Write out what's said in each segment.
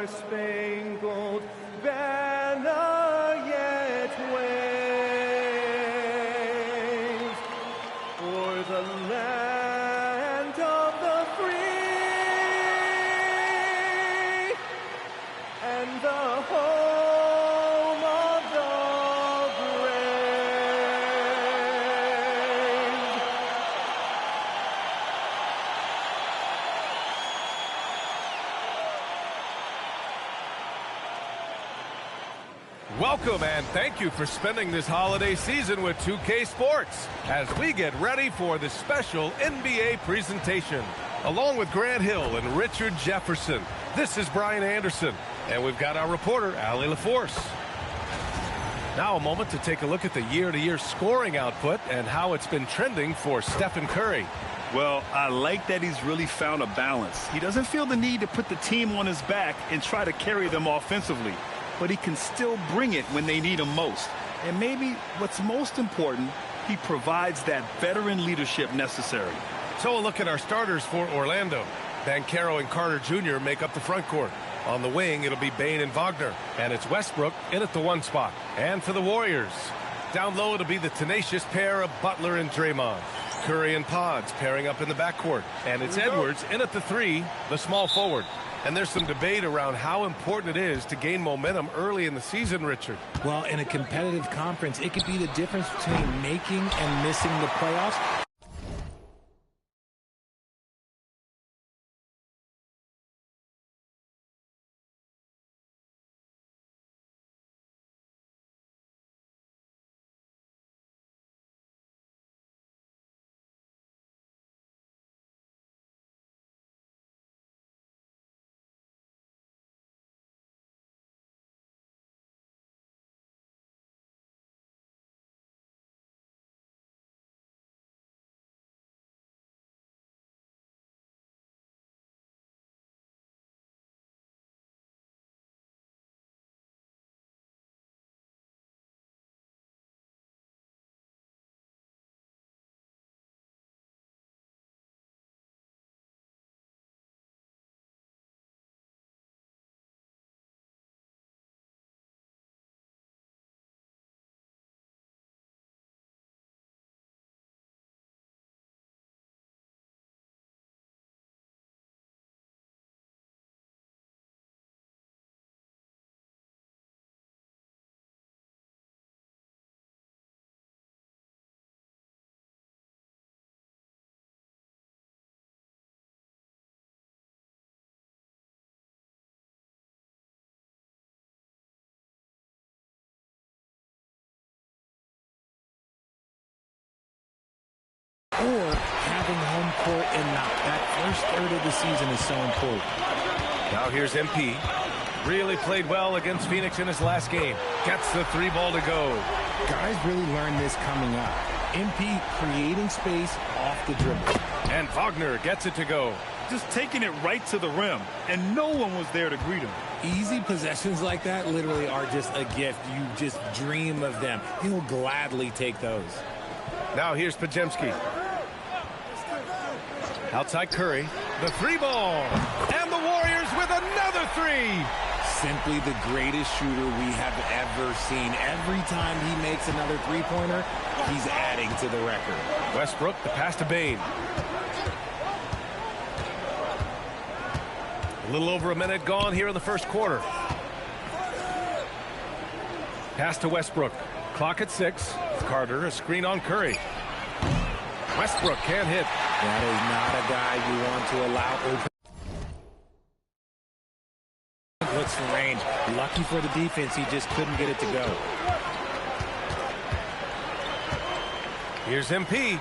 star-spangled banner yet waves o'er the land of the free and the home of the brave. Welcome and thank you for spending this holiday season with 2K Sports as we get ready for the special NBA presentation. Along with Grant Hill and Richard Jefferson, this is Brian Anderson, and we've got our reporter, Allie LaForce. Now a moment to take a look at the year-to-year scoring output and how it's been trending for Stephen Curry. Well, I like that he's really found a balance. He doesn't feel the need to put the team on his back and try to carry them offensively, but he can still bring it when they need him most. And maybe what's most important, he provides that veteran leadership necessary. So a look at our starters for Orlando. Banchero and Carter Jr. make up the front court. On the wing, it'll be Bane and Wagner. And it's Westbrook in at the 1 spot. And for the Warriors, down low, it'll be the tenacious pair of Butler and Draymond. Curry and Pods pairing up in the backcourt. And it's Edwards in at the 3, the small forward. And there's some debate around how important it is to gain momentum early in the season, Richard. Well, in a competitive conference, it could be the difference between making and missing the playoffs. Or having home court in that first third of the season is so important. Now here's MP. Really played well against Phoenix in his last game. Gets the 3 ball to go. Guys really learned this coming up. MP creating space off the dribble. And Wagner gets it to go. Just taking it right to the rim, and no one was there to greet him. Easy possessions like that literally are just a gift. You just dream of them. He'll gladly take those. Now here's Pajemski. Outside Curry, the 3 ball, and the Warriors with another 3. Simply the greatest shooter we have ever seen. Every time he makes another 3-pointer, he's adding to the record. Westbrook, the pass to Bane. A little over a minute gone here in the first quarter. Pass to Westbrook. Clock at 6. Carter, a screen on Curry. Westbrook can't hit. That is not a guy you want to allow open. Looks for range. Lucky for the defense, he just couldn't get it to go. Here's MP.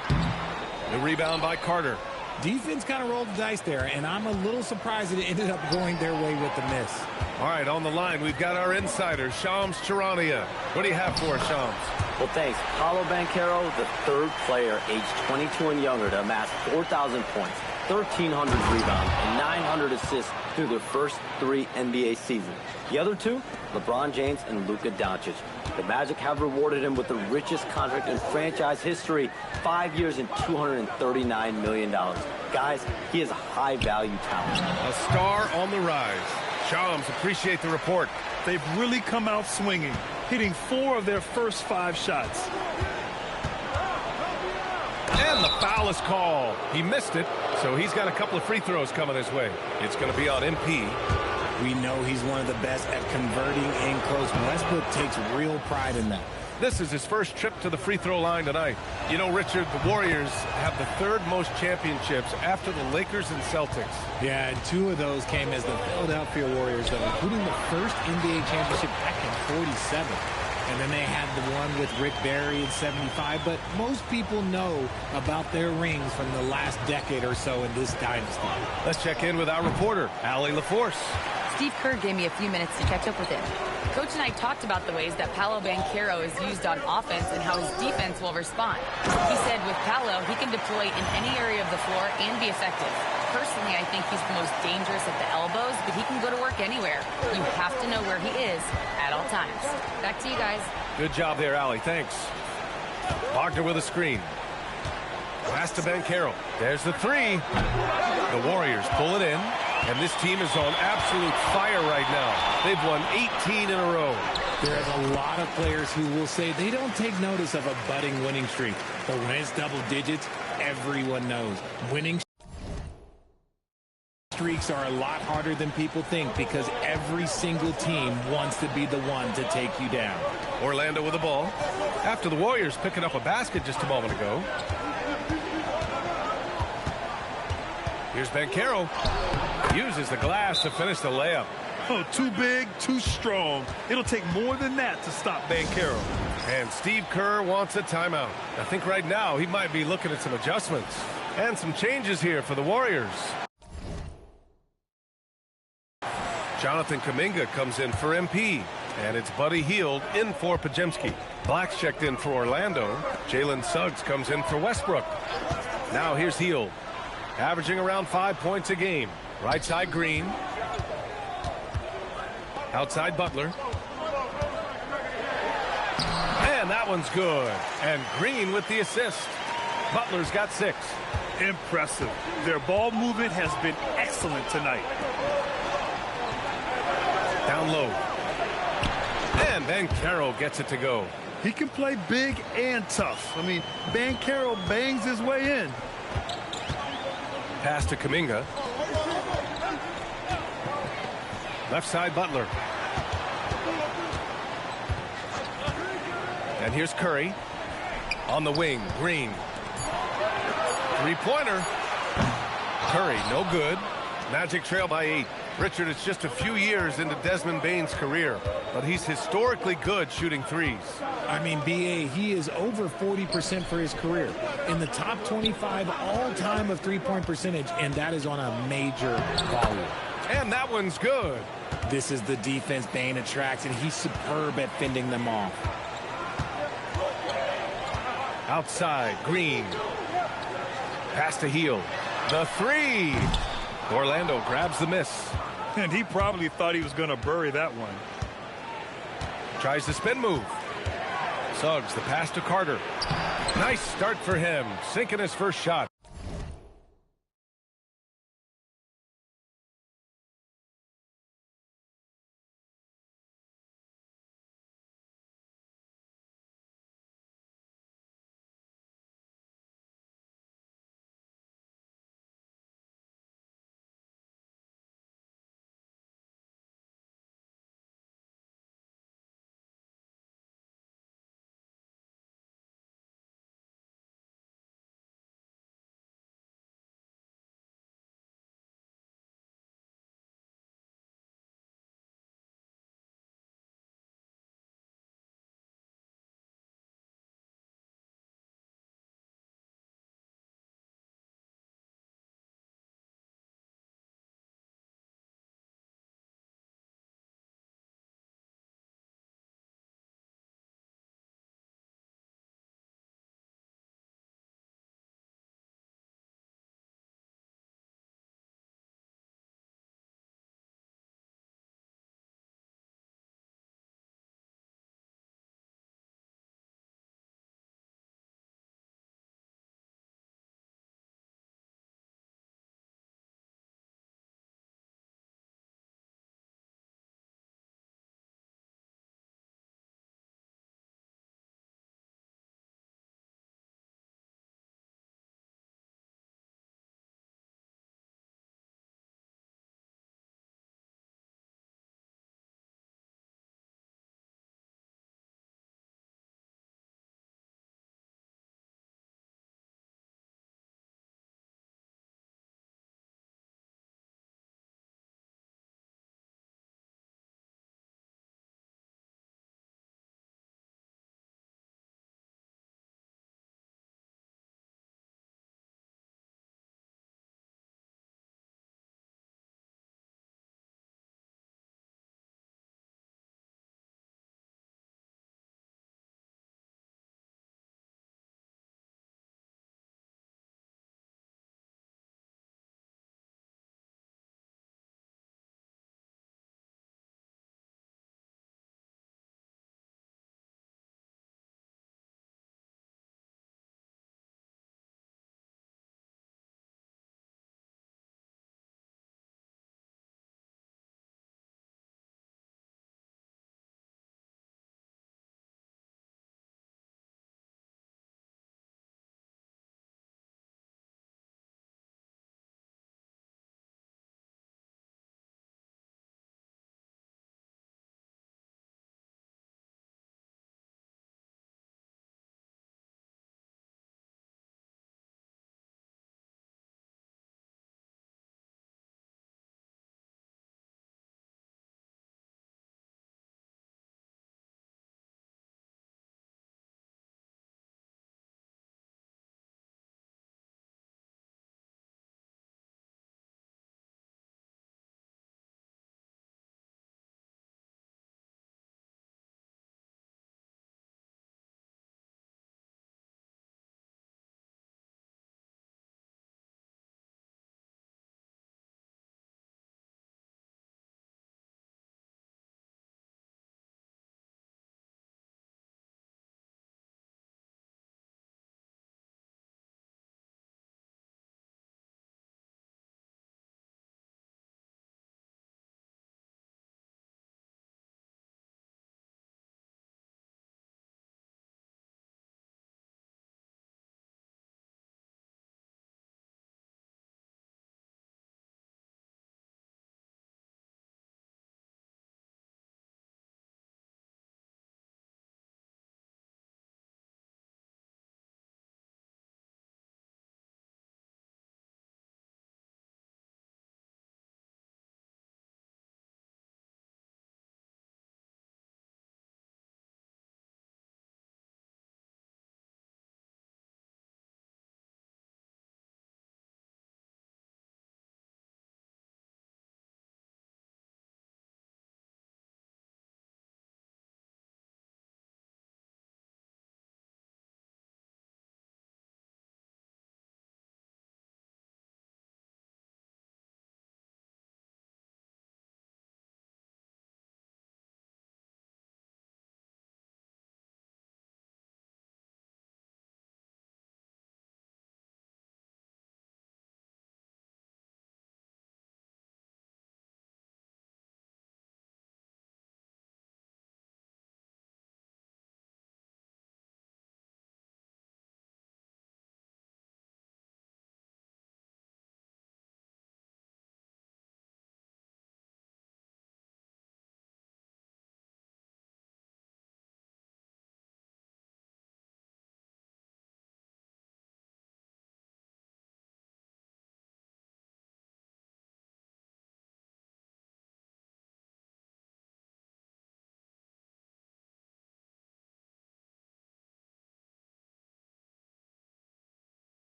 The rebound by Carter. Defense kind of rolled the dice there, and I'm a little surprised that it ended up going their way with the miss. All right, on the line, we've got our insider, Shams Charania. What do you have for us, Shams? Well, thanks. Paolo Banchero, the 3rd player aged 22 and younger to amass 4,000 points, 1,300 rebounds, and 900 assists through their first 3 NBA seasons. The other 2, LeBron James and Luka Doncic. The Magic have rewarded him with the richest contract in franchise history, 5 years and $239 million. Guys, he is a high-value talent. A star on the rise. Shams, appreciate the report. They've really come out swinging, hitting 4 of their first 5 shots. And the foul is called. He missed it, so he's got a couple of free throws coming his way. It's going to be on MP. We know he's one of the best at converting in close. Westbrook takes real pride in that. This is his first trip to the free throw line tonight. You know, Richard, the Warriors have the 3rd most championships after the Lakers and Celtics. Yeah, and 2 of those came as the Philadelphia Warriors, though, including the first NBA championship back in 47. And then they had the one with Rick Barry in 75. But most people know about their rings from the last decade or so in this dynasty. Let's check in with our reporter, Allie LaForce. Steve Kerr gave me a few minutes to catch up with him. Coach and I talked about the ways that Paolo Banchero is used on offense and how his defense will respond. He said with Paolo, he can deploy in any area of the floor and be effective. Personally, I think he's the most dangerous at the elbows, but he can go to work anywhere. You have to know where he is at all times. Back to you guys. Good job there, Allie. Thanks. Wagner with a screen. Pass to Banchero. There's the 3. The Warriors pull it in. And this team is on absolute fire right now. They've won 18 in a row. There's a lot of players who will say they don't take notice of a budding winning streak. But when it's double digits, everyone knows. Winning streaks are a lot harder than people think because every single team wants to be the one to take you down. Orlando with the ball. After the Warriors picking up a basket just a moment ago. Here's Banchero. Uses the glass to finish the layup. Oh, too big, too strong. It'll take more than that to stop Banchero. And Steve Kerr wants a timeout. I think right now he might be looking at some adjustments. And some changes here for the Warriors. Jonathan Kuminga comes in for MP. And it's Buddy Hield in for Podziemski. Black's checked in for Orlando. Jalen Suggs comes in for Westbrook. Now here's Hield. Averaging around 5 points a game. Right side Green. Outside Butler. And that one's good. And Green with the assist. Butler's got 6. Impressive. Their ball movement has been excellent tonight. Down low. And Banchero gets it to go. He can play big and tough. I mean, Banchero bangs his way in. Pass to Kuminga. Left side Butler. And here's Curry. On the wing, Green. 3-pointer. Curry, no good. Magic trail by 8. Richard, it's just a few years into Desmond Bane's career, but he's historically good shooting threes. I mean, B.A., he is over 40% for his career. In the top 25 all-time of three-point percentage, and that is on a major volume. And that one's good. This is the defense Bane attracts, and he's superb at fending them off. Outside, Green. Pass to Hield. The 3. Orlando grabs the miss. And he probably thought he was going to bury that one. Tries the spin move. Suggs, the pass to Carter. Nice start for him, sinking his first shot.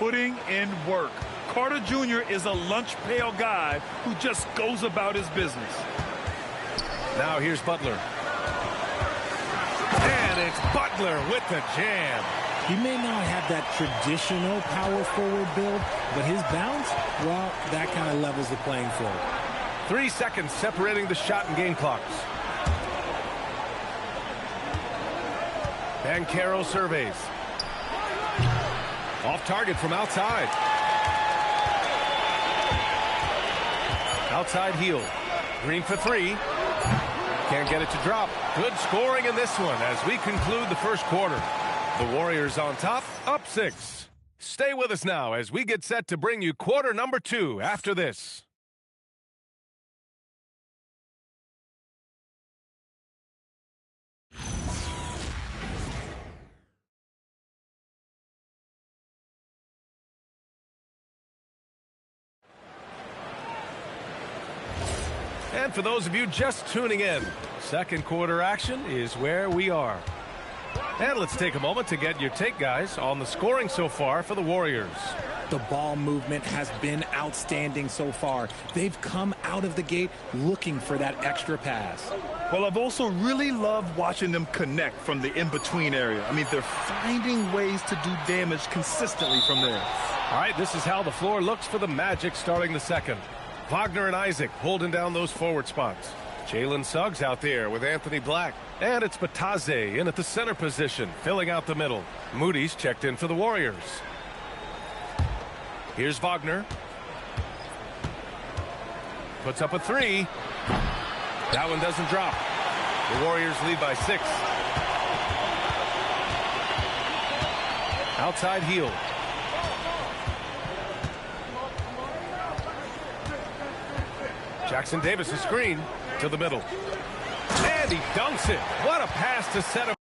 putting in work. Carter Jr. is a lunch pail guy who just goes about his business. Now here's Butler. And it's Butler with the jam. He may not have that traditional power forward build, but his bounce, well, that kind of levels the playing field. 3 seconds separating the shot and game clocks. Banchero surveys. Off target from outside. Outside heel. Green for three. Can't get it to drop. Good scoring in this one as we conclude the first quarter. The Warriors on top, up 6. Stay with us now as we get set to bring you quarter number 2 after this. And for those of you just tuning in, second quarter action is where we are. And let's take a moment to get your take, guys, on the scoring so far for the Warriors. The ball movement has been outstanding so far. They've come out of the gate looking for that extra pass. Well, I've also really loved watching them connect from the in-between area. I mean, they're finding ways to do damage consistently from there. All right, this is how the floor looks for the Magic starting the second. Wagner and Isaac holding down those forward spots. Jalen Suggs out there with Anthony Black. And it's Bataze in at the center position, filling out the middle. Moody's checked in for the Warriors. Here's Wagner. Puts up a three. That one doesn't drop. The Warriors lead by 6. Outside heel. Jackson Davis a screen to the middle. And he dunks it. What a pass to set up.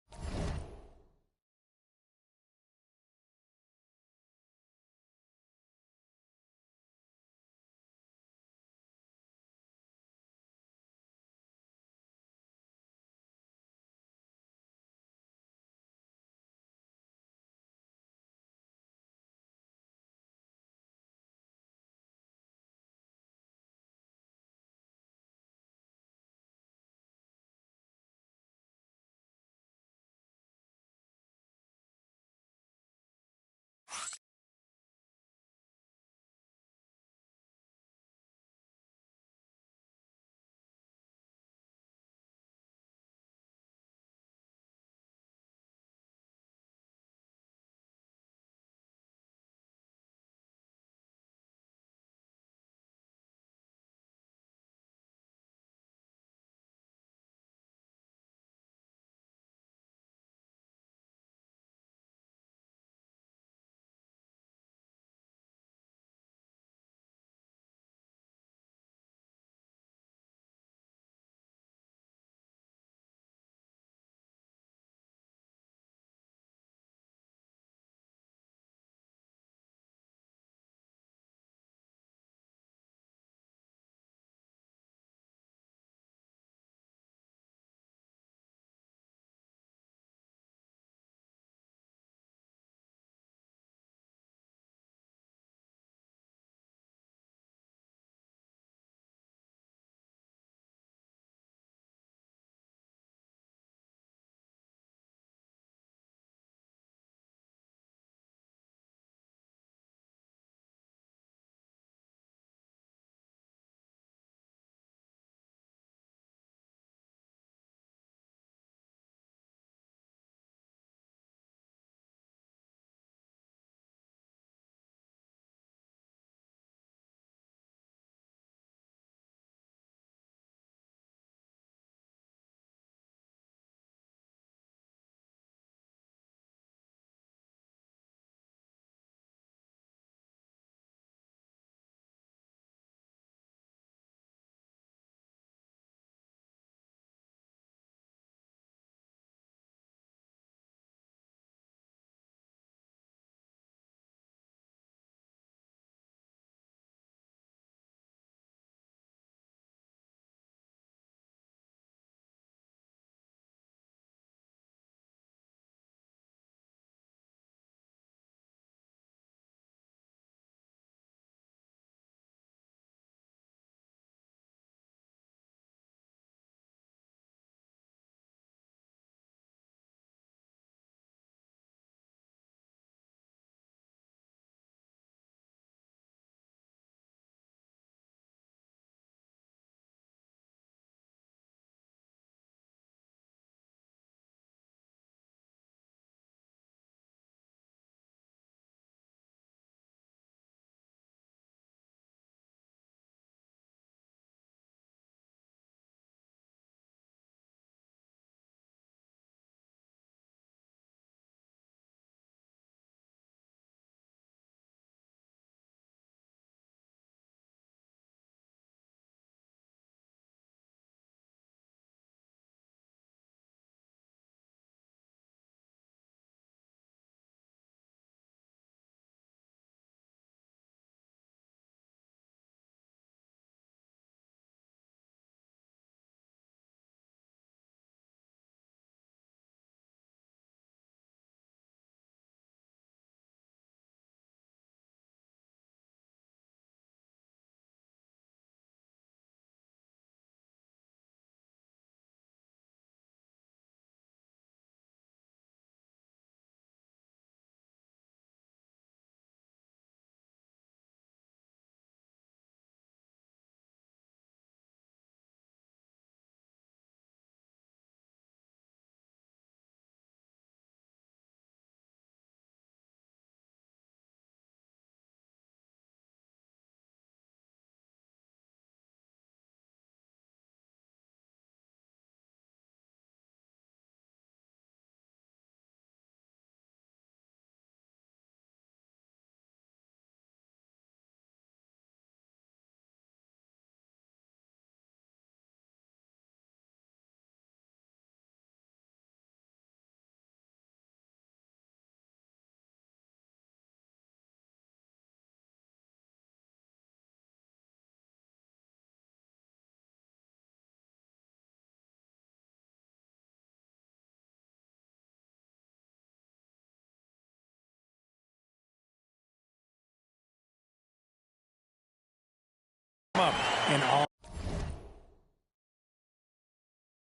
And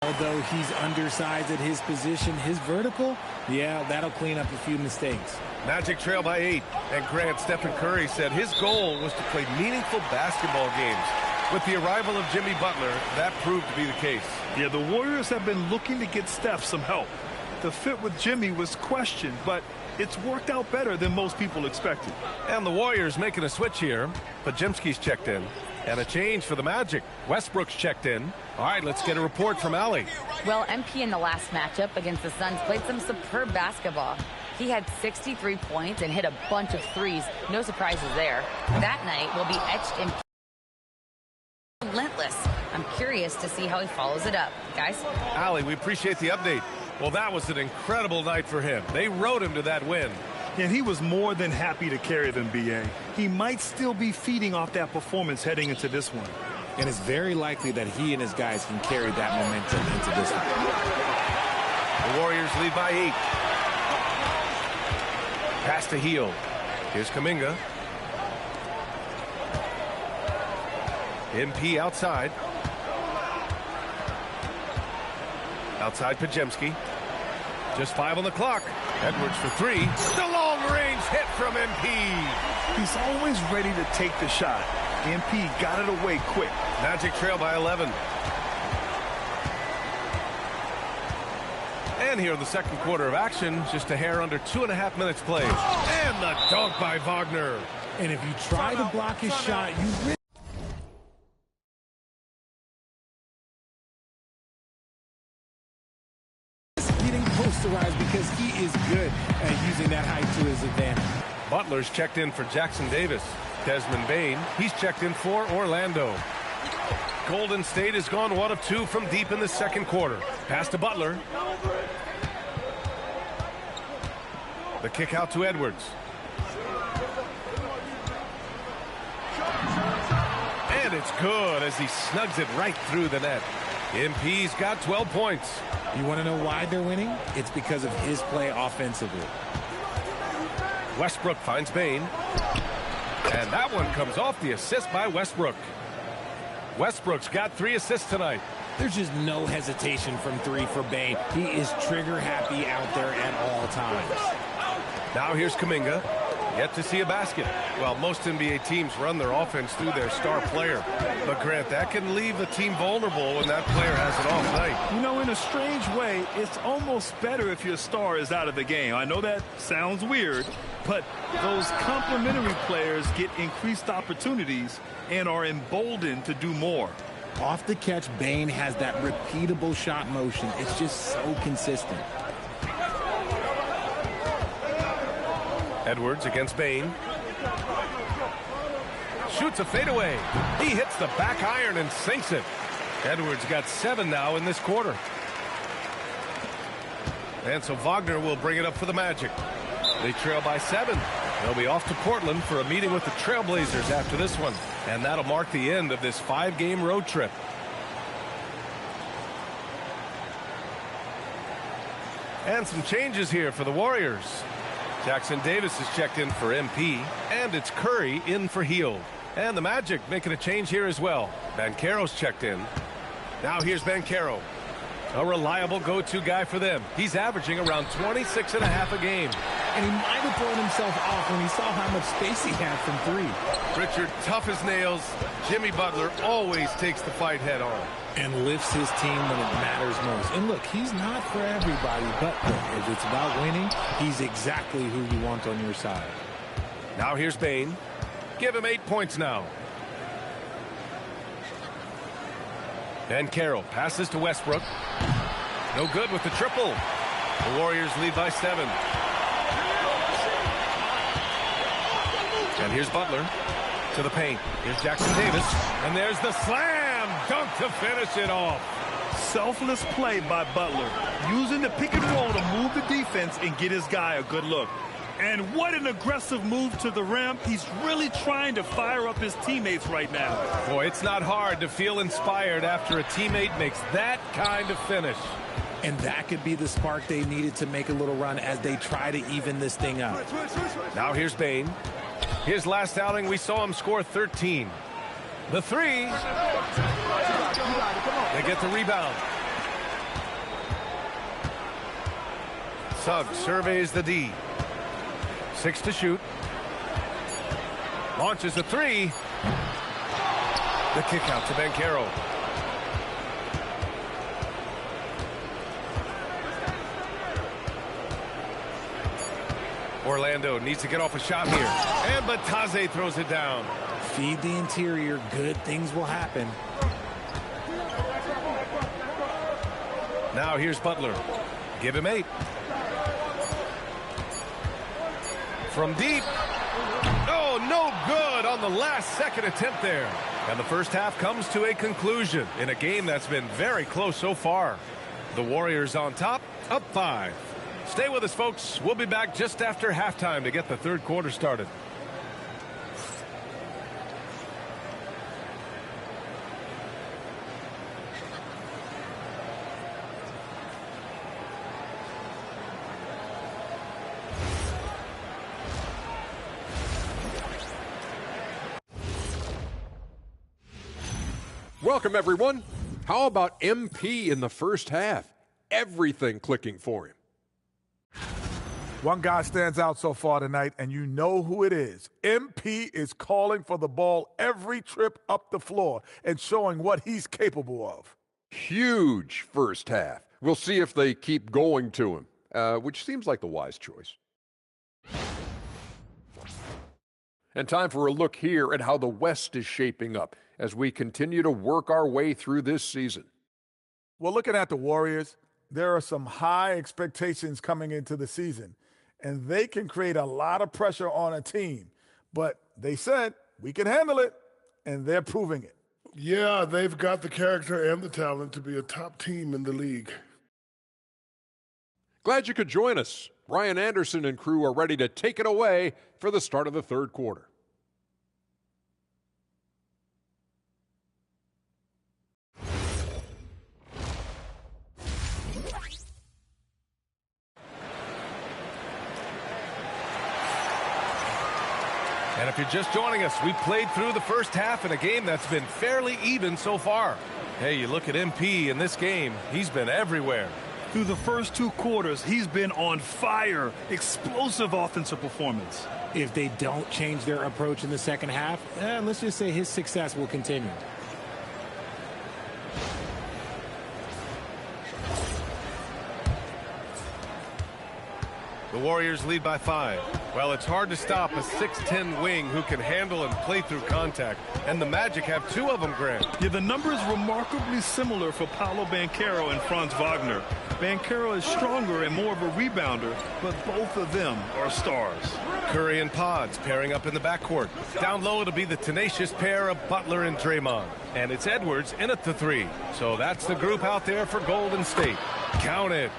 although he's undersized at his position, his vertical, yeah, that'll clean up a few mistakes. Magic trail by 8. And Grant, Stephen Curry said his goal was to play meaningful basketball games. With the arrival of Jimmy Butler, that proved to be the case. Yeah, the Warriors have been looking to get Steph some help. The fit with Jimmy was questioned, but it's worked out better than most people expected. And the Warriors making a switch here. Pajemski's checked in. And a change for the Magic. Westbrook's checked in. All right, let's get a report from Allie. Well, MP in the last matchup against the Suns played some superb basketball. He had 63 points and hit a bunch of threes. No surprises there. That night will be etched in relentless. I'm curious to see how he follows it up. Guys? Allie, we appreciate the update. Well, that was an incredible night for him. They rode him to that win. And he was more than happy to carry them, B.A. He might still be feeding off that performance heading into this one. And it's very likely that he and his guys can carry that momentum into this one. The Warriors lead by 8. Pass to Hield. Here's Kuminga. MP outside. Outside Pajemski. Just 5 on the clock. Edwards for 3. The long-range hit from MP. He's always ready to take the shot. MP got it away quick. Magic trail by 11. And here in the second quarter of action, just a hair under 2.5 minutes played. And the dunk by Wagner. And if you try to block his shot, you really getting posterized because he is good at using that height to his advantage. Butler's checked in for Jackson Davis. Desmond Bane, he's checked in for Orlando. Golden State has gone 1 of 2 from deep in the second quarter. Pass to Butler. The kick out to Edwards. And it's good as he snugs it right through the net. MP's got 12 points. You want to know why they're winning? It's because of his play offensively. Westbrook finds Bane. And that one comes off the assist by Westbrook. Westbrook's got 3 assists tonight. There's just no hesitation from 3 for Bane. He is trigger happy out there at all times. Now here's Kuminga. Yet to see a basket. Well, most NBA teams run their offense through their star player. But, Grant, that can leave a team vulnerable when that player has an off night. You know, in a strange way, it's almost better if your star is out of the game. I know that sounds weird, but those complementary players get increased opportunities and are emboldened to do more. Off the catch, Bane has that repeatable shot motion. It's just so consistent. Edwards against Bane. Shoots a fadeaway. He hits the back iron and sinks it. Edwards got 7 now in this quarter. And so Wagner will bring it up for the Magic. They trail by 7. They'll be off to Portland for a meeting with the Trailblazers after this one. And that'll mark the end of this 5-game road trip. And some changes here for the Warriors. Jackson Davis is checked in for MP, and it's Curry in for Hield. And the Magic making a change here as well. Banchero's checked in. Now here's Banchero. A reliable go-to guy for them. He's averaging around 26.5 a game. And he might have thrown himself off when he saw how much space he had from 3. Richard, tough as nails. Jimmy Butler always takes the fight head on. And lifts his team when it matters most. And look, he's not for everybody, but look, if it's about winning, he's exactly who you want on your side. Now here's Bane. Give him 8 points now. Banchero passes to Westbrook. No good with the triple. The Warriors lead by 7. And here's Butler to the paint. Here's Jackson Davis. And there's the slam dunk to finish it off. Selfless play by Butler, using the pick and roll to move the defense and get his guy a good look. And what an aggressive move to the rim. He's really trying to fire up his teammates right now. Boy, it's not hard to feel inspired after a teammate makes that kind of finish. And that could be the spark they needed to make a little run as they try to even this thing up. Now here's Bane. His last outing, we saw him score 13. The 3, They get the rebound. Suggs surveys the D. 6 to shoot. Launches a three. The kick out to Banchero. Orlando needs to get off a shot here. And Bataze throws it down. Feed the interior. Good things will happen. Now here's Butler. Give him 8. From deep. Oh, no good on the last second attempt there. And the first half comes to a conclusion in a game that's been very close so far. The Warriors on top, up 5. Stay with us, folks. We'll be back just after halftime to get the third quarter started. Welcome, everyone. How about MP in the first half? Everything clicking for him. One guy stands out so far tonight, and you know who it is. MP is calling for the ball every trip up the floor and showing what he's capable of. Huge first half. We'll see if they keep going to him, which seems like the wise choice. And time for a look here at how the West is shaping up as we continue to work our way through this season. Well, looking at the Warriors, there are some high expectations coming into the season, and they can create a lot of pressure on a team. But they said, we can handle it, and they're proving it. Yeah, they've got the character and the talent to be a top team in the league. Glad you could join us. Ryan Anderson and crew are ready to take it away for the start of the third quarter. And if you're just joining us, we played through the first half in a game that's been fairly even so far. Hey, you look at MP in this game, he's been everywhere. Through the first 2 quarters, he's been on fire. Explosive offensive performance. If they don't change their approach in the second half, let's just say his success will continue. The Warriors lead by 5. Well, it's hard to stop a 6'10 wing who can handle and play through contact. And the Magic have 2 of them, Grant. Yeah, the numbers remarkably similar for Paolo Banchero and Franz Wagner. Banchero is stronger and more of a rebounder, but both of them are stars. Curry and Pods pairing up in the backcourt. Down low, it'll be the tenacious pair of Butler and Draymond. And it's Edwards in at the 3. So that's the group out there for Golden State. Count it.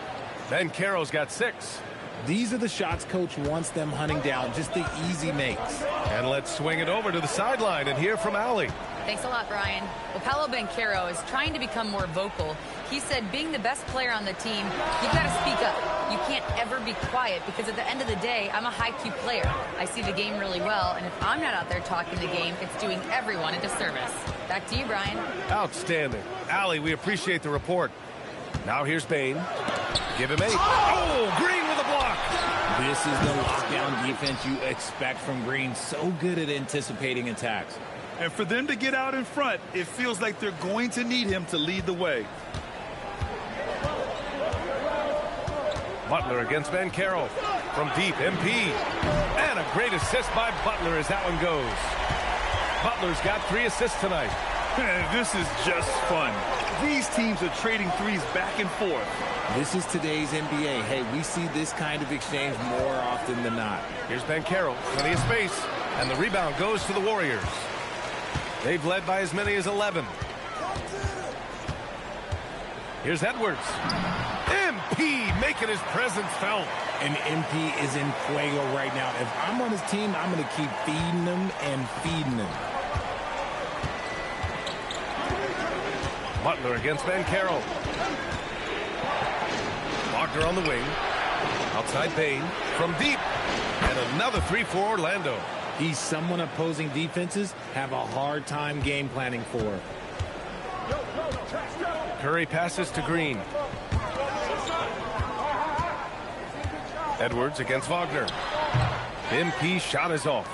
Banchero's got 6. These are the shots coach wants them hunting down, just the easy makes. And let's swing it over to the sideline and hear from Allie. Thanks a lot, Brian. Well, Paolo Banchero is trying to become more vocal. He said being the best player on the team, you've got to speak up. You can't ever be quiet because at the end of the day, I'm a high-Q player. I see the game really well, and if I'm not out there talking the game, it's doing everyone a disservice. Back to you, Brian. Outstanding. Allie, we appreciate the report. Now here's Bane. Give him 8. Oh, Green with a block. This is the lockdown defense you expect from Green. So good at anticipating attacks. And for them to get out in front, it feels like they're going to need him to lead the way. Butler against Banchero. From deep, MP. And a great assist by Butler as that one goes. Butler's got 3 assists tonight. This is just fun. These teams are trading threes back and forth. This is today's NBA. Hey, we see this kind of exchange more often than not. Here's Banchero, plenty of space, and the rebound goes to the Warriors. They've led by as many as 11. Here's Edwards. MP making his presence felt. And MP is in fuego right now. If I'm on his team, I'm going to keep feeding them and feeding them. Butler against Banchero. Wagner on the wing. Outside Bane. From deep. And another 3 for Orlando. He's someone opposing defenses have a hard time game planning for. Curry passes to Green. Edwards against Wagner. MP's shot is off.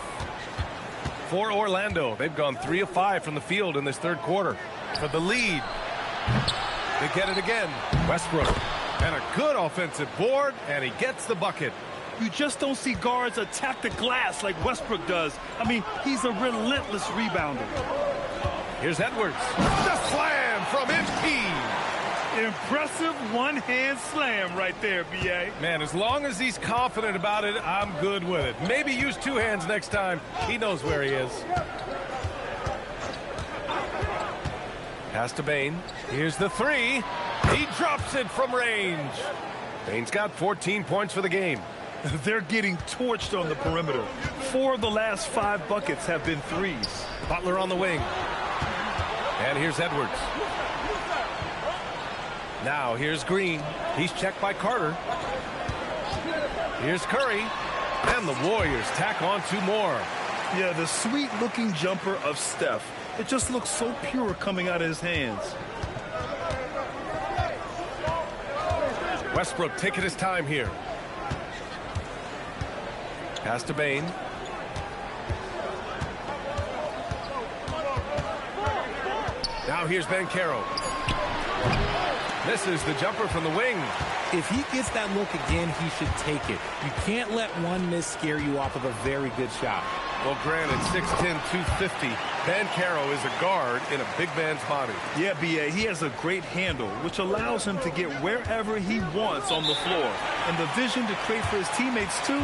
For Orlando, they've gone 3 of 5 from the field in this third quarter. For the lead, they get it again. Westbrook, and a good offensive board, and he gets the bucket. You just don't see guards attack the glass like Westbrook does. I mean, he's a relentless rebounder. Here's Edwards. The slam from MP. Impressive one-hand slam right there, B.A. Man, as long as he's confident about it, I'm good with it. Maybe use 2 hands next time. He knows where he is. Pass to Bane. Here's the 3. He drops it from range. Bane's got 14 points for the game. They're getting torched on the perimeter. 4 of the last 5 buckets have been threes. Butler on the wing. And here's Edwards. Now here's Green. He's checked by Carter. Here's Curry. And the Warriors tack on 2 more. Yeah, the sweet-looking jumper of Steph. It just looks so pure coming out of his hands. Westbrook taking his time here. Pass to Bane. Now here's Banchero. Misses the jumper from the wing. If he gets that look again, he should take it. You can't let one miss scare you off of a very good shot. Well, granted, 6'10", 250. Banchero is a guard in a big man's body. Yeah, B.A., he has a great handle, which allows him to get wherever he wants on the floor. And the vision to create for his teammates, too.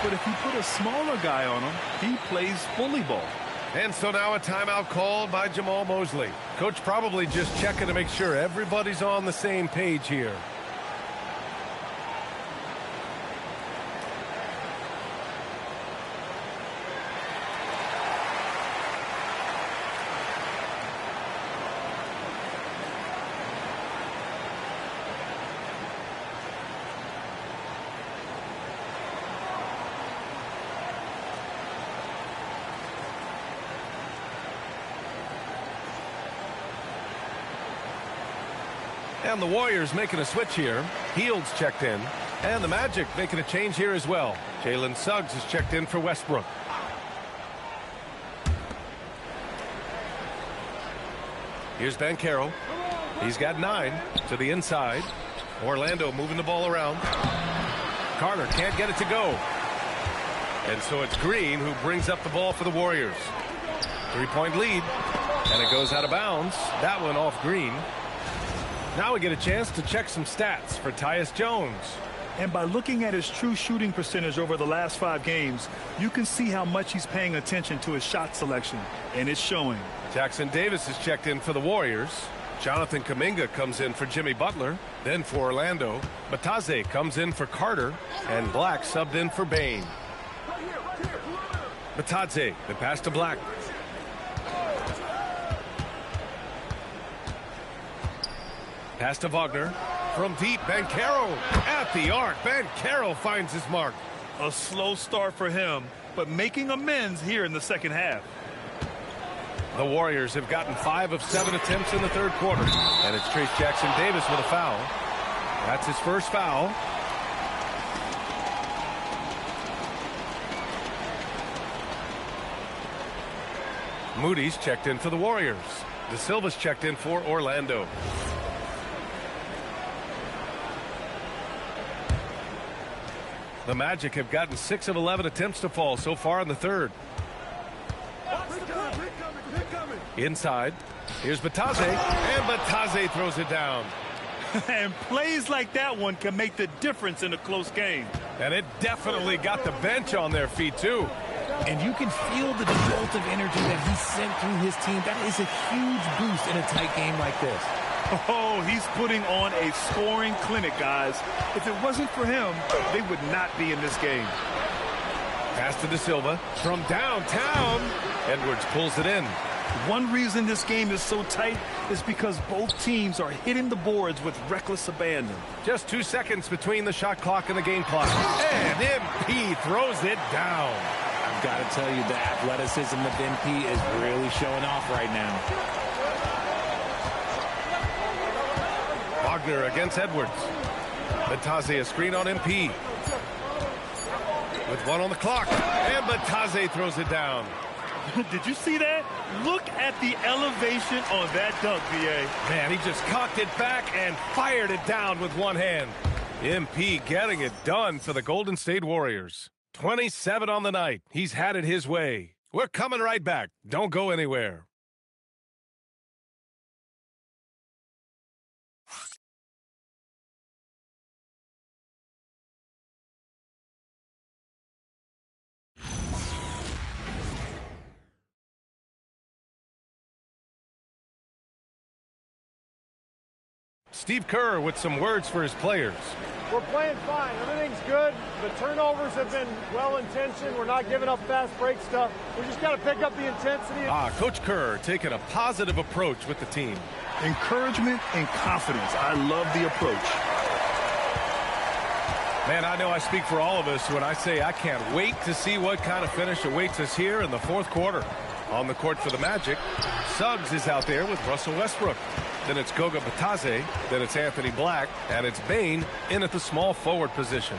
But if you put a smaller guy on him, he plays bully ball. And so now a timeout called by Jamal Mosley. Coach probably just checking to make sure everybody's on the same page here. And the Warriors making a switch here. Heald's checked in. And the Magic making a change here as well. Jalen Suggs is checked in for Westbrook. Here's Banchero. He's got 9 to the inside. Orlando moving the ball around. Carter can't get it to go. And so it's Green who brings up the ball for the Warriors. 3-point lead. And it goes out of bounds. That one off Green. Now we get a chance to check some stats for Tyus Jones. And by looking at his true shooting percentage over the last 5 games, you can see how much he's paying attention to his shot selection. And it's showing. Jackson Davis is checked in for the Warriors. Jonathan Kuminga comes in for Jimmy Butler. Then for Orlando, Bataze comes in for Carter. And Black subbed in for Bane. Bataze, the pass to Black. Pass to Wagner. From deep, Banchero at the arc. Banchero finds his mark. A slow start for him, but making amends here in the second half. The Warriors have gotten 5 of 7 attempts in the third quarter. And it's Trace Jackson Davis with a foul. That's his first foul. Moody's checked in for the Warriors. De Silva's checked in for Orlando. The Magic have gotten 6 of 11 attempts to fall so far in the third. Inside. Here's Bataze. And Bataze throws it down. And plays like that one can make the difference in a close game. And it definitely got the bench on their feet, too. And you can feel the jolt of energy that he sent through his team. That is a huge boost in a tight game like this. Oh, he's putting on a scoring clinic, guys. If it wasn't for him, they would not be in this game. Pass to De Silva from downtown. Edwards pulls it in. One reason this game is so tight is because both teams are hitting the boards with reckless abandon. Just 2 seconds between the shot clock and the game clock. And MP throws it down. I've got to tell you, the athleticism of MP is really showing off right now. Wagner against Edwards. Bataze a screen on MP. With 1 on the clock. And Bataze throws it down. Did you see that? Look at the elevation on that dunk, VA. Man, he just cocked it back and fired it down with one hand. MP getting it done for the Golden State Warriors. 27 on the night. He's had it his way. We're coming right back. Don't go anywhere. Steve Kerr with some words for his players. We're playing fine. Everything's good. The turnovers have been well-intentioned. We're not giving up fast break stuff. We just got to pick up the intensity. Coach Kerr taking a positive approach with the team. Encouragement and confidence. I love the approach. Man, I know I speak for all of us when I say I can't wait to see what kind of finish awaits us here in the fourth quarter. On the court for the Magic, Suggs is out there with Russell Westbrook. Then it's Goga Bataze, then it's Anthony Black, and it's Bane in at the small forward position.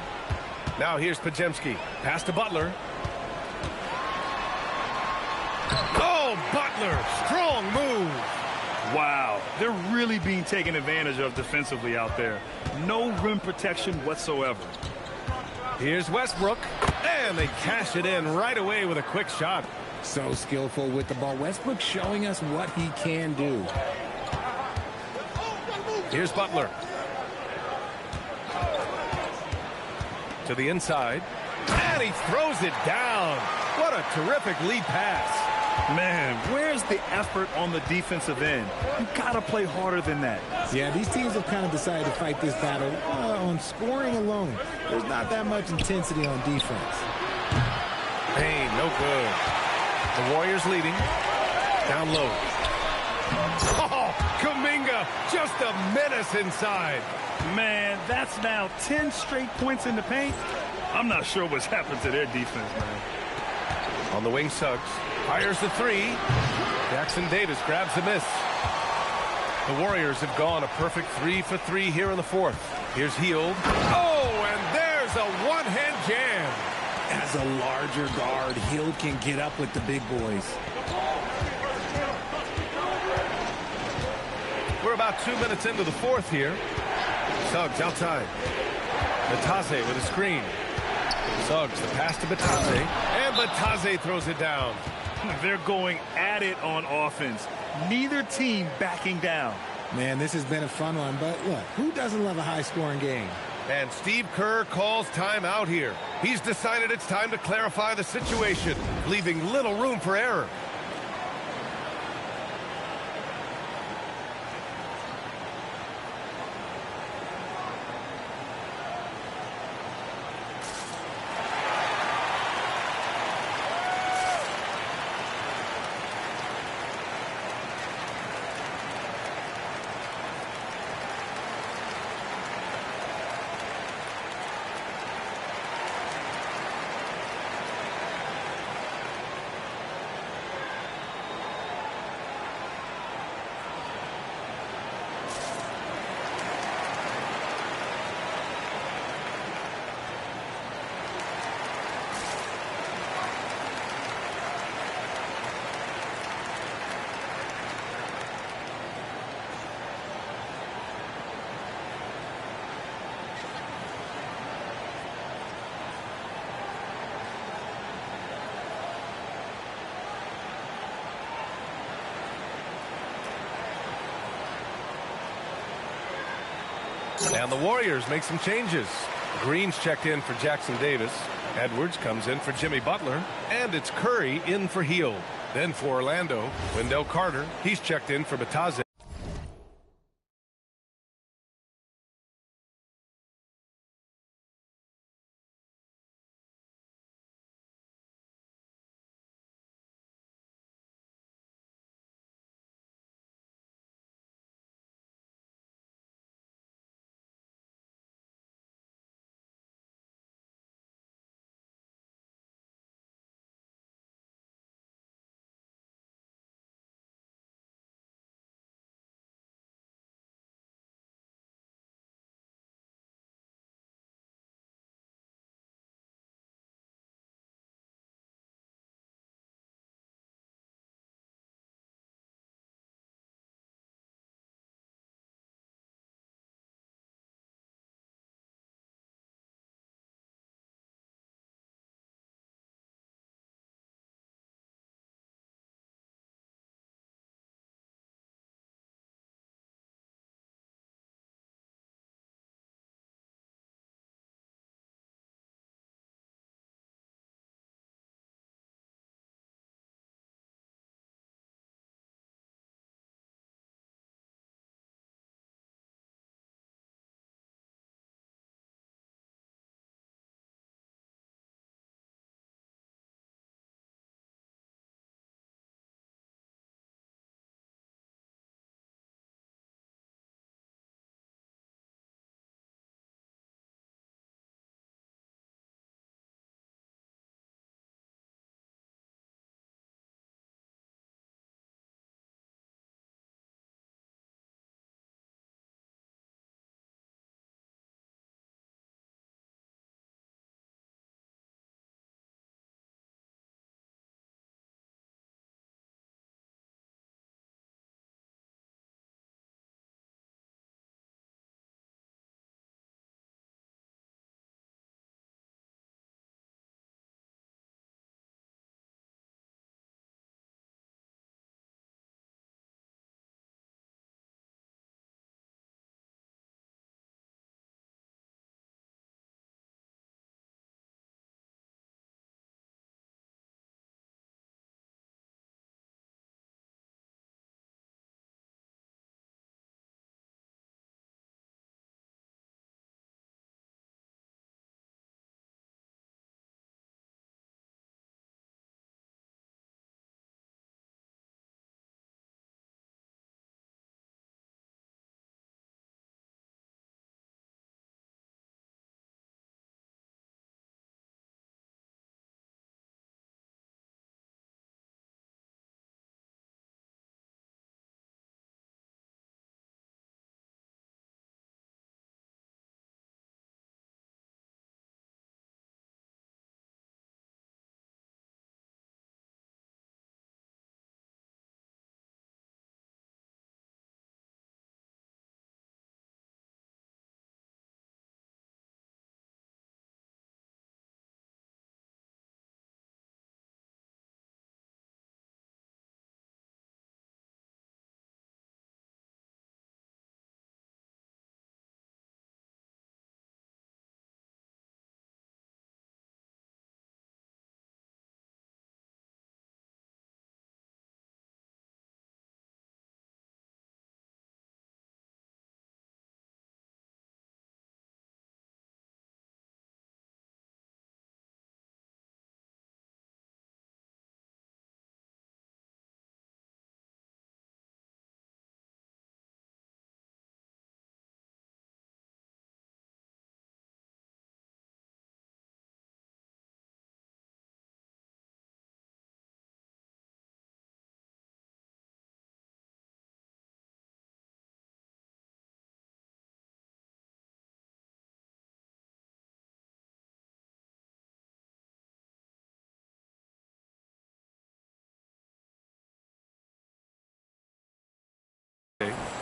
Now here's Pajemski. Pass to Butler. Oh, Butler! Strong move! Wow, they're really being taken advantage of defensively out there. No rim protection whatsoever. Here's Westbrook, and they cash it in right away with a quick shot. So skillful with the ball. Westbrook showing us what he can do. Here's Butler. To the inside. And he throws it down. What a terrific lead pass. Man, where's the effort on the defensive end? You got to play harder than that. Yeah, these teams have kind of decided to fight this battle on scoring alone. There's not that much intensity on defense. Payne, no good. The Warriors leading. Down low. Oh, Kuminga, just a menace inside. Man, that's now 10 straight points in the paint. I'm not sure what's happened to their defense, man. On the wing, Suggs fires the three. Jackson Davis grabs the miss. The Warriors have gone a perfect 3 for 3 here in the fourth. Here's Hield. Oh, and there's a one-hand jam. As a larger guard, Hill can get up with the big boys. We're about 2 minutes into the fourth here. Suggs outside. Bataze with a screen. Suggs, the pass to Bataze. And Bataze throws it down. They're going at it on offense. Neither team backing down. Man, this has been a fun one, but look, who doesn't love a high-scoring game? And Steve Kerr calls timeout here. He's decided it's time to clarify the situation, leaving little room for error. And the Warriors make some changes. Green's checked in for Jackson Davis. Edwards comes in for Jimmy Butler. And it's Curry in for Hield. Then for Orlando, Wendell Carter. He's checked in for Bataze.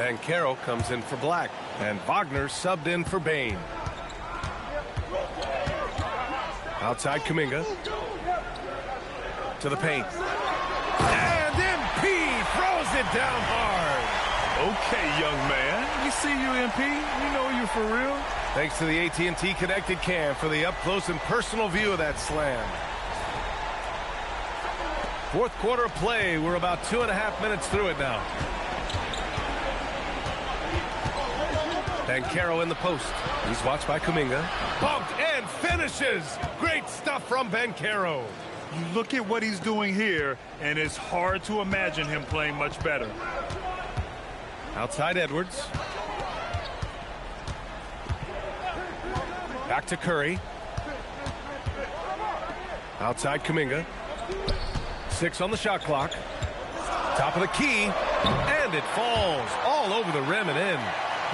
Bancaro comes in for Black, and Wagner subbed in for Bain. Outside Kuminga. To the paint. And MP throws it down hard. Okay, young man. We see you, MP. We know you for real. Thanks to the AT&T Connected Cam for the up-close and personal view of that slam. Fourth quarter of play. We're about 2.5 minutes through it now. Bancaro in the post. He's watched by Kuminga. Bumped and finishes. Great stuff from Bancaro. You look at what he's doing here, and it's hard to imagine him playing much better. Outside Edwards. Back to Curry. Outside Kuminga. 6 on the shot clock. Top of the key. And it falls all over the rim and in.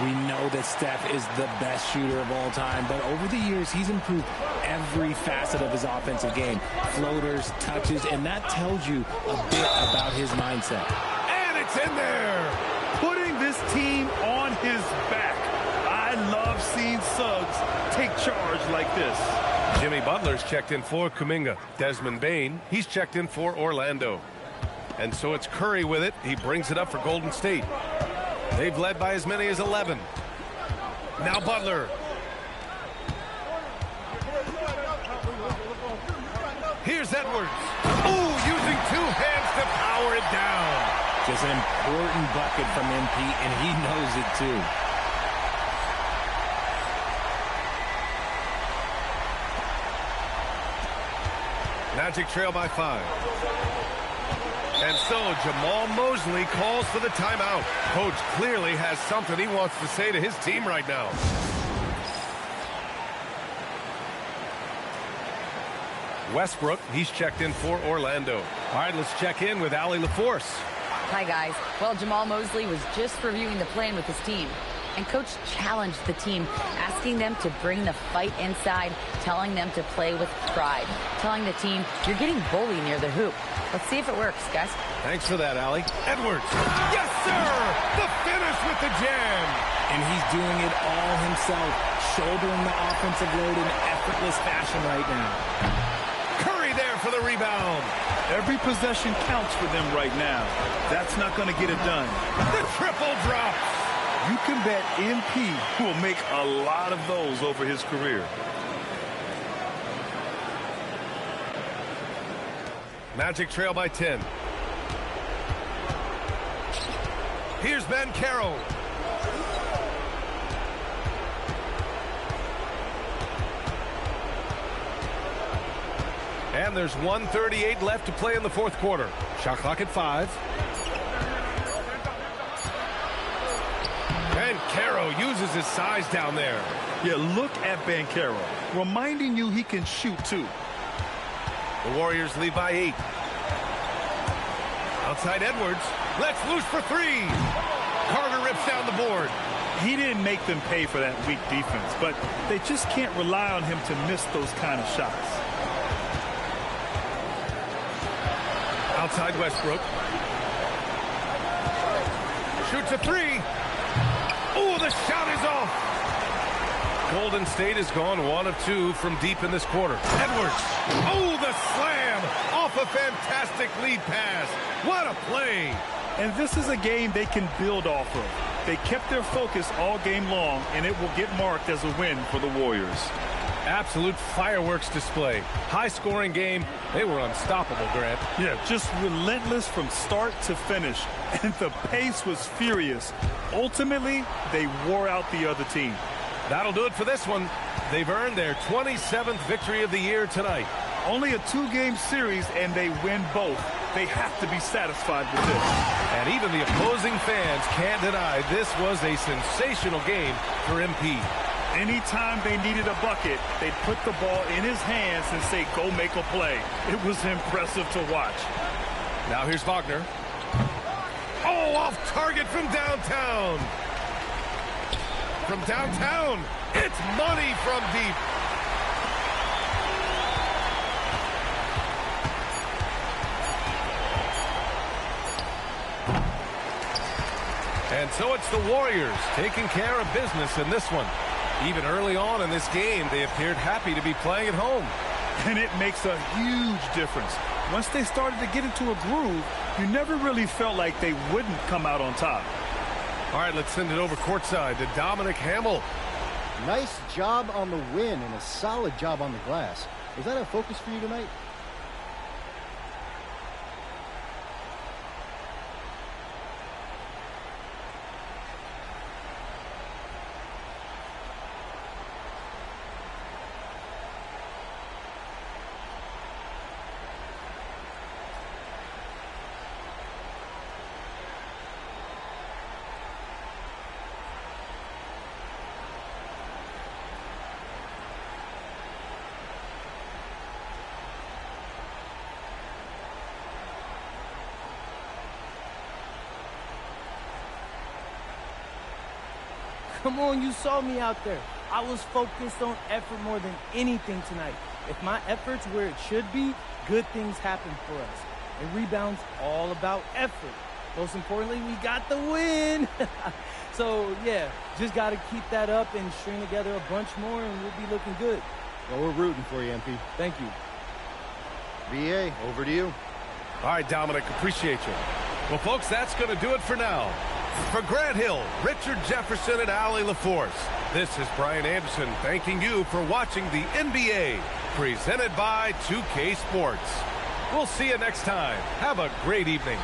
We know that Steph is the best shooter of all time, but over the years, he's improved every facet of his offensive game. Floaters, touches, and that tells you a bit about his mindset. And it's in there. Putting this team on his back. I love seeing Suggs take charge like this. Jimmy Butler's checked in for Kuminga. Desmond Bain, he's checked in for Orlando. And so it's Curry with it. He brings it up for Golden State. They've led by as many as 11. Now Butler. Here's Edwards. Ooh, using 2 hands to power it down. Just an important bucket from MP, and he knows it too. Magic trail by 5. And so Jamal Mosley calls for the timeout. Coach clearly has something he wants to say to his team right now. Westbrook, he's checked in for Orlando. All right, let's check in with Allie LaForce. Hi, guys. Well, Jamal Mosley was just reviewing the plan with his team. And Coach challenged the team, asking them to bring the fight inside, telling them to play with pride, telling the team, you're getting bullied near the hoop. Let's see if it works, guys. Thanks for that, Allie. Edwards. Yes, sir! The finish with the jam. And he's doing it all himself, shouldering the offensive load in effortless fashion right now. Curry there for the rebound. Every possession counts for them right now. That's not going to get it done. The triple drops. You can bet MP will make a lot of those over his career. Magic trail by 10. Here's Bancaro. And there's 1:38 left to play in the fourth quarter. Shot clock at 5. Bancaro uses his size down there. Yeah, look at Bancaro, reminding you he can shoot too. The Warriors lead by 8. Outside Edwards. Let's loose for 3. Carter rips down the board. He didn't make them pay for that weak defense, but they just can't rely on him to miss those kind of shots. Outside Westbrook. Shoots a 3. Oh, the shot is off. Golden State has gone 1 of 2 from deep in this quarter. Edwards. Oh, the slam off a fantastic lead pass. What a play. And this is a game they can build off of. They kept their focus all game long, and it will get marked as a win for the Warriors. Absolute fireworks display. High-scoring game. They were unstoppable, Grant. Yeah, just relentless from start to finish. And the pace was furious. Ultimately, they wore out the other team. That'll do it for this one. They've earned their 27th victory of the year tonight. Only a 2-game series, and they win both. They have to be satisfied with this. And even the opposing fans can't deny this was a sensational game for MP. Anytime they needed a bucket, they'd put the ball in his hands and say, go make a play. It was impressive to watch. Now here's Wagner. Oh, off target from downtown. From downtown, it's money from deep. And And so it's the Warriors taking care of business in this one. Even early on in this game, they appeared happy to be playing at home. And it makes a huge difference. Once they started to get into a groove, you never really felt like they wouldn't come out on top. All right, let's send it over courtside to Dominic Hamill. Nice job on the win and a solid job on the glass. Was that a focus for you tonight? Come on, you saw me out there. I was focused on effort more than anything tonight. If my effort's where it should be, good things happen for us. And rebounds all about effort. Most importantly, we got the win. So, yeah, just got to keep that up and string together a bunch more, and we'll be looking good. Well, we're rooting for you, MP. Thank you. BA, over to you. All right, Dominic, appreciate you. Well, folks, that's going to do it for now. For Grant Hill, Richard Jefferson, and Allie LaForce, this is Brian Anderson thanking you for watching the NBA, presented by 2K Sports. We'll see you next time. Have a great evening.